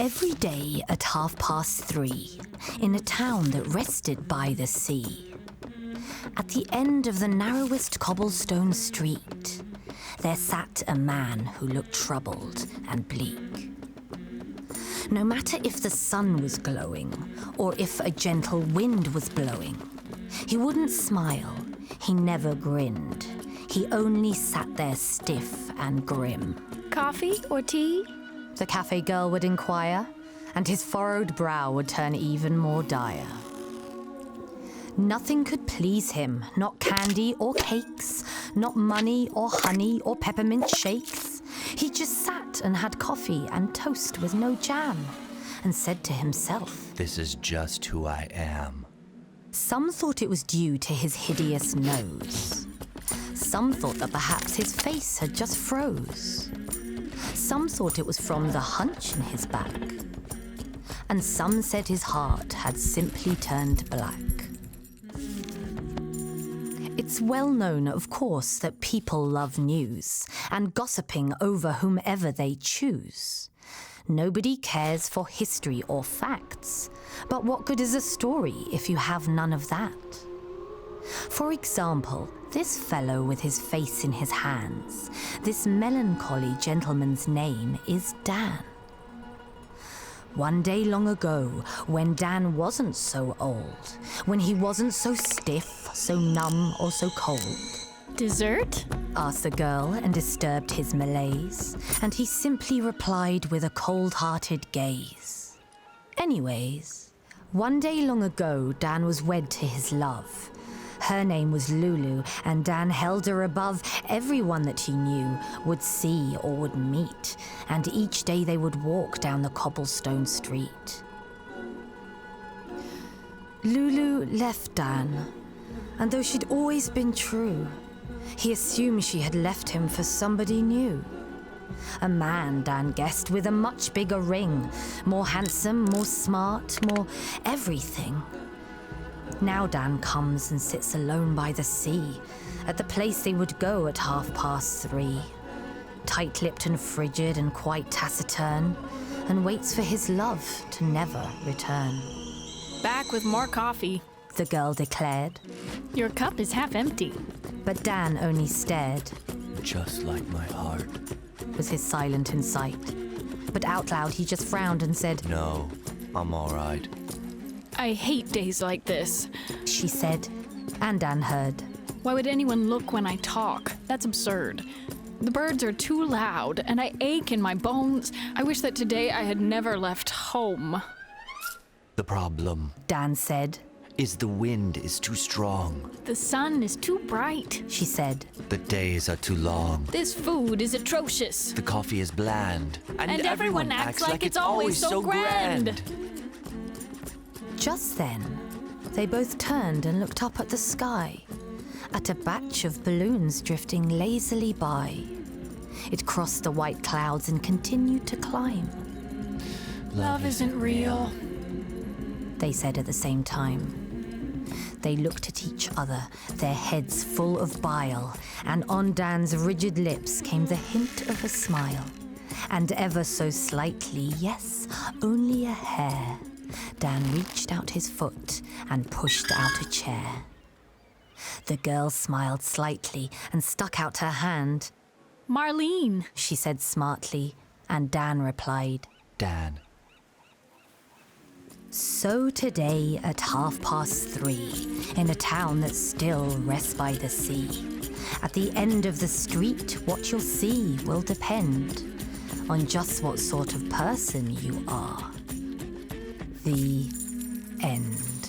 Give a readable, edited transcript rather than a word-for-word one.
Every day at 3:30, in a town that rested by the sea, at the end of the narrowest cobblestone street, there sat a man who looked troubled and bleak. No matter if the sun was glowing or if a gentle wind was blowing, he wouldn't smile, he never grinned. He only sat there stiff and grim. Coffee or tea? The cafe girl would inquire, and his furrowed brow would turn even more dire. Nothing could please him, not candy or cakes, not money or honey or peppermint shakes. He just sat and had coffee and toast with no jam, and said to himself, "This is just who I am." Some thought it was due to his hideous nose. Some thought that perhaps his face had just froze. Some thought it was from the hunch in his back. And some said his heart had simply turned black. It's well known, of course, that people love news and gossiping over whomever they choose. Nobody cares for history or facts, but what good is a story if you have none of that? For example, this fellow with his face in his hands, this melancholy gentleman's name is Dan. One day long ago, when Dan wasn't so old, when he wasn't so stiff, so numb, or so cold. Dessert? Asked the girl and disturbed his malaise, and he simply replied with a cold-hearted gaze. Anyways, one day long ago, Dan was wed to his love. Her name was Lulu, and Dan held her above everyone that he knew, would see or would meet, and each day they would walk down the cobblestone street. Lulu left Dan, and though she'd always been true, he assumed she had left him for somebody new. A man, Dan guessed, with a much bigger ring, more handsome, more smart, more everything. Now Dan comes and sits alone by the sea, at the place they would go at 3:30, tight-lipped and frigid and quite taciturn, and waits for his love to never return. Back with more coffee. The girl declared, Your cup is half empty. but Dan only stared, Just like my heart. was his silent insight. But out loud he just frowned and said, No, I'm all right. I hate days like this. she said, and Dan heard. Why would anyone look when I talk? That's absurd. The birds are too loud, and I ache in my bones. I wish that today I had never left home. The problem Dan said, is the wind is too strong. The sun is too bright. she said, The days are too long. This food is atrocious. The coffee is bland. And everyone acts like it's always so grand. Just then, they both turned and looked up at the sky, at a batch of balloons drifting lazily by. It crossed the white clouds and continued to climb, Love isn't real. they said at the same time. They looked at each other, their heads full of bile, and on Dan's rigid lips came the hint of a smile. And ever so slightly, yes, only a hair, Dan reached out his foot and pushed out a chair. The girl smiled slightly and stuck out her hand. Marlene. She said smartly, and Dan replied. Dan. So today at 3:30, in a town that still rests by the sea, at the end of the street, what you'll see will depend on just what sort of person you are. The end.